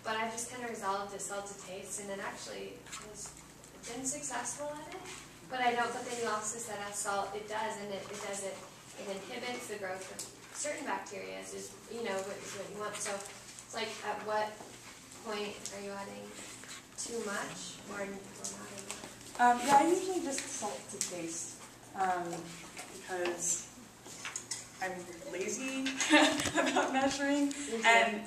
but I've just kind of resolved the salty taste, and it actually has been successful at it. But I don't. But then you also said as salt, it does, and it inhibits the growth of certain bacteria. Is what you want. So, it's like, at what point are you adding too much or not enough? Yeah, I usually just salt to taste because I'm lazy about measuring, and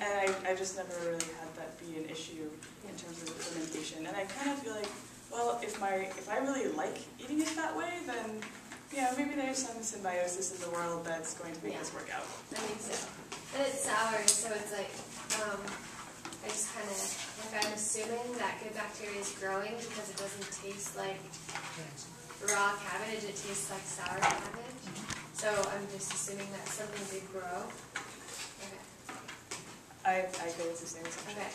I just never really had that be an issue in terms of the fermentation. And I kind of feel like, well, if I really like eating it that way, then maybe there's some symbiosis in the world that's going to make this work out. I think so. And it's sour, so it's like I just kind of I'm assuming that good bacteria is growing because it doesn't taste like raw cabbage, it tastes like sour cabbage. So I'm just assuming that something did grow. Okay. I go with the same assumption. Okay.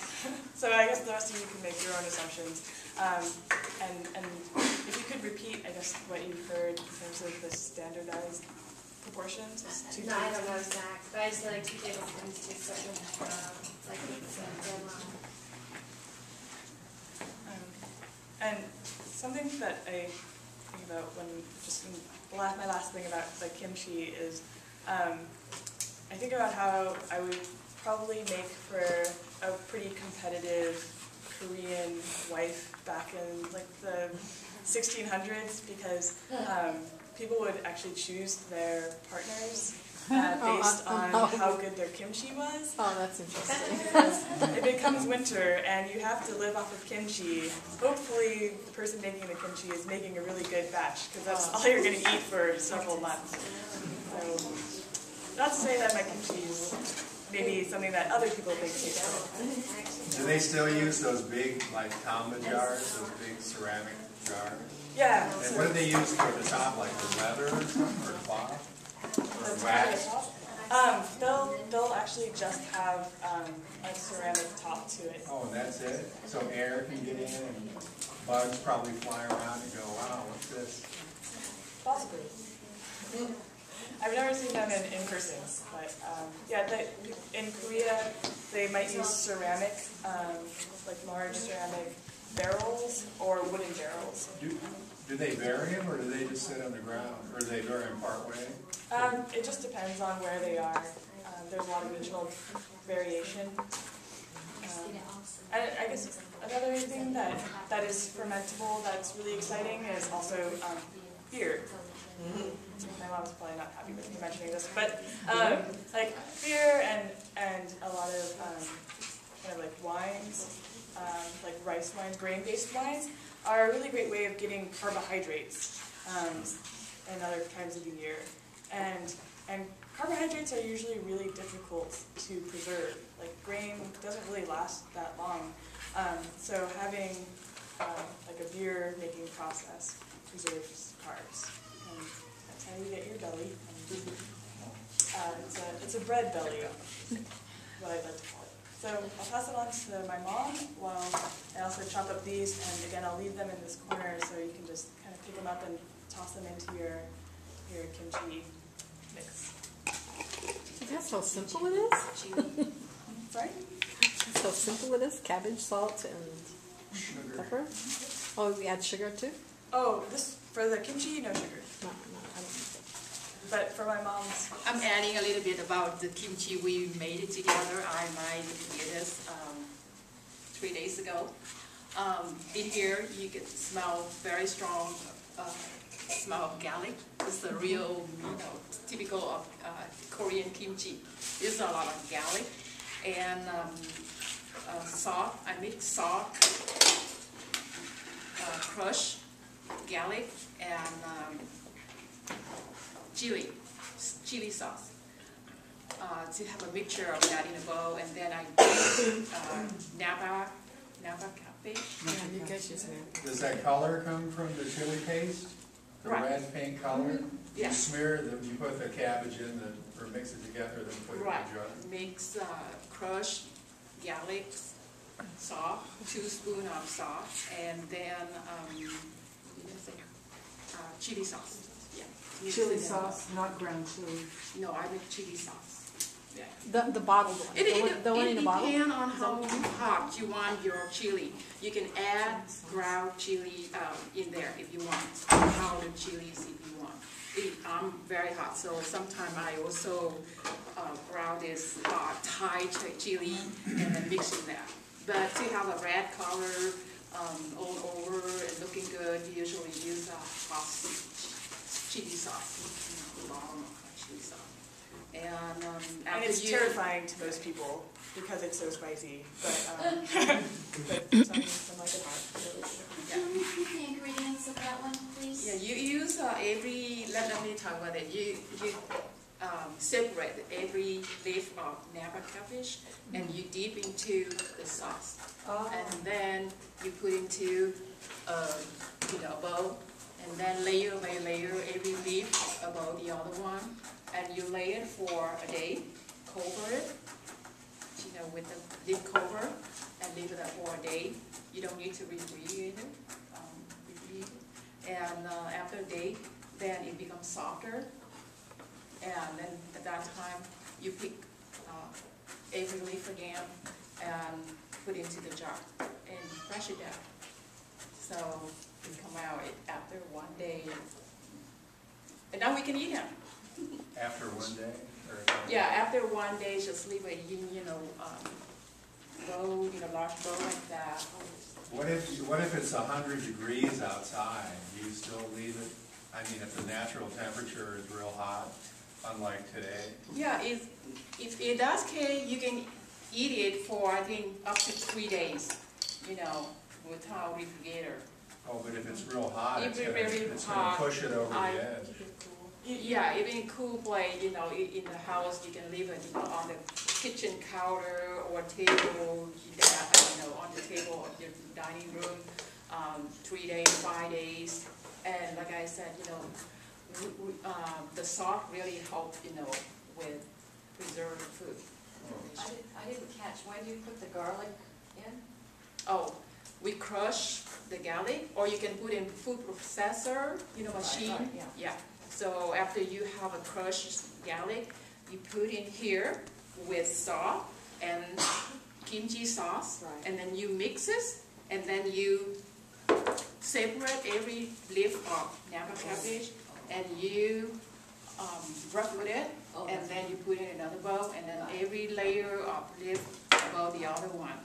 So I guess the rest of you can make your own assumptions. And if you could repeat, I guess, what you've heard in terms of the standardized proportions. No, I don't know exact, but I just know like 2 tablespoons to certain like it's and something that I think about when my last thing about the kimchi is I think about how I would probably make for a pretty competitive Korean wife back in like the 1600s because people would actually choose their partners based on how good their kimchi was. Oh, that's interesting. It becomes winter and you have to live off of kimchi. Hopefully the person making the kimchi is making a really good batch because that's all you're going to eat for several months. So, not to say that my kimchi is maybe something that other people think tastes good. Do they still use those big, like, Tama jars, those big ceramic jars? Yeah. And what do they use for the top, like the leather or something, or cloth? Or wax? They'll actually just have a ceramic top to it. Oh, and that's it? So air can get in and bugs probably fly around and go, wow, what's this? Possibly. I've never seen them in person, but in Korea they might use ceramic, like large ceramic barrels or wooden barrels. Do they bury them, or do they just sit on the ground, or do they bury them part way? It just depends on where they are. There's a lot of regional variation. And I guess another thing that is fermentable that's really exciting is also beer. My mom's probably not happy with me mentioning this, but like beer and a lot of kind of like wines, like rice wines, grain-based wines, are a really great way of getting carbohydrates in other times of the year. And carbohydrates are usually really difficult to preserve. Like grain doesn't really last that long. So having like a beer making process preserves carbs. And that's how you get your belly. It's a bread belly, what I'd like to call it. So I'll pass it on to my mom while I also chop up these, and again I'll leave them in this corner so you can just kind of pick them up and toss them into your kimchi mix. That's how simple it is? Sorry? That's how simple it is? Cabbage, salt, and Sugar. pepper? Oh, we add sugar too? Oh, this for the kimchi, no sugar. No, I don't think so. But for my mom's, I'm adding a little bit about the kimchi we made it together. I made this 3 days ago. In here, you can smell very strong smell of garlic. It's a real, typical of Korean kimchi. There's a lot of garlic and salt. I mix salt, crushed garlic, and chili sauce to have a mixture of that in a bowl, and then I put Napa cabbage. Yeah, you guys use Napa. Does that color come from the chili paste? The Right. red, pink color? Yeah. You smear them, you put the cabbage in, or mix it together, then put it Right. in the jar? Mix crushed garlic, salt, 2 spoons of salt, and then chili sauce. Yeah. Chili sauce, not ground chili. No, I make chili sauce. Yeah. The bottled one. The one in the bottle? It depends on how hot you want your chili. You can add ground chili in there if you want, powdered chilies if you want. I'm very hot, so sometimes I also ground this Thai chili and then mix in that. But to have a red color all over and looking good, you usually use a hot chili sauce, the bottom of chili sauce. And it's terrifying to most people because it's so spicy, but some like it hot. Can you repeat the ingredients of that one, please? Yeah, you use let me talk about it. You separate every leaf of Napa cabbage and you dip into the sauce. Oh. And then you put into a bowl and then layer by layer every leaf above the other one. And you lay it for a day, cover it, with the lid cover, and leave it for a day. You don't need to refrigerate it. And after a day, then it becomes softer. And then at that time, you pick every leaf again and put into the jar and crush it down. So it come out after 1 day, and now we can eat them. After 1 day? Or Yeah, after 1 day, just leave it in, bowl, large bowl like that. What if it's 100 degrees outside? Do you still leave it? I mean, if the natural temperature is real hot, unlike today? Yeah, if it does case, you can eat it for, I think, up to 3 days, without refrigerator. Oh, but if it's real hot, If it's gonna push it over the edge. Yeah, even in cool place, in the house, you can leave it, on the kitchen counter or table, on the table of your dining room, 3 days, 5 days. And like I said, the salt really helps, with preserved food. I didn't catch, when do you put the garlic in? Oh, we crush the garlic, or you can put in food processor, machine. Right, Yeah. So after you have a crushed garlic, you put in here with salt and kimchi sauce, Right. and then you mix it, and then you separate every leaf of Napa cabbage, and you wrap with it, and then you put it in another bowl, and then every layer of leaf above the other one.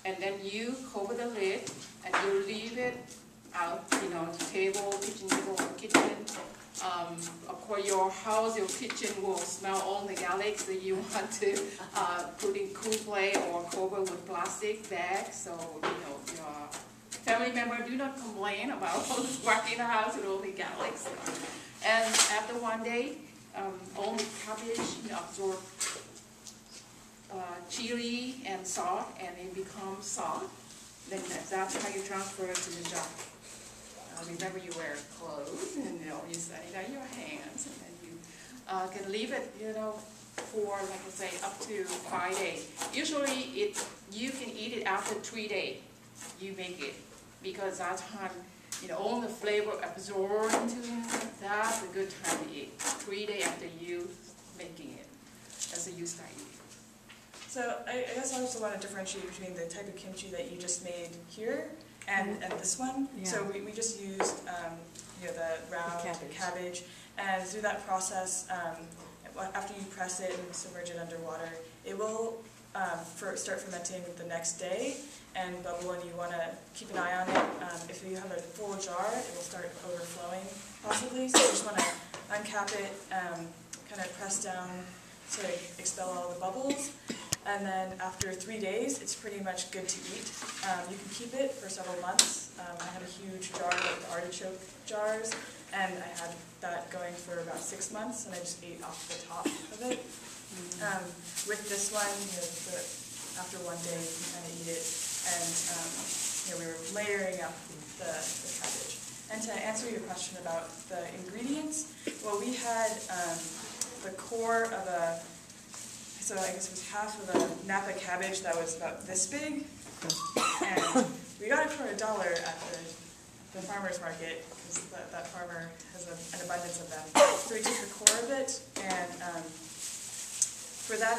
And then you cover the lid, and you leave it out, the table, kitchen table, or kitchen. Of course, your house, your kitchen will smell all the garlic, so you want to put in cool plate or cover with plastic bag, so your family member do not complain about working in the house with all the garlic. And after 1 day, all the cabbage absorb chili and salt, and it becomes soft. Then that's how you transfer it to the jar. Remember, you wear clothes, and you sanitize your hands, and then you can leave it, for, like I say, up to 5 days. Usually, you can eat it after 3 days. You make it, because that time, all the flavor absorbed into it. That's a good time to eat. 3 days after you making it, that's a you start eating. So I guess I also want to differentiate between the type of kimchi that you just made here and this one. Yeah. So we just used the round cabbage, and through that process, after you press it and submerge it underwater, it will start fermenting the next day and bubble, and you want to keep an eye on it. If you have a full jar, it will start overflowing possibly, so you just want to uncap it, kind of press down to expel all the bubbles. And then after 3 days, it's pretty much good to eat. You can keep it for several months. I had a huge jar of artichoke jars, and I had that going for about 6 months, and I just ate off the top of it. With this one, after 1 day, you can kind of eat it, and we were layering up the cabbage. And to answer your question about the ingredients, well, we had the core of so I guess it was half of a Napa cabbage that was about this big, and we got it for $1 at the farmer's market, because that farmer has an abundance of them. So we took the core of it, and for that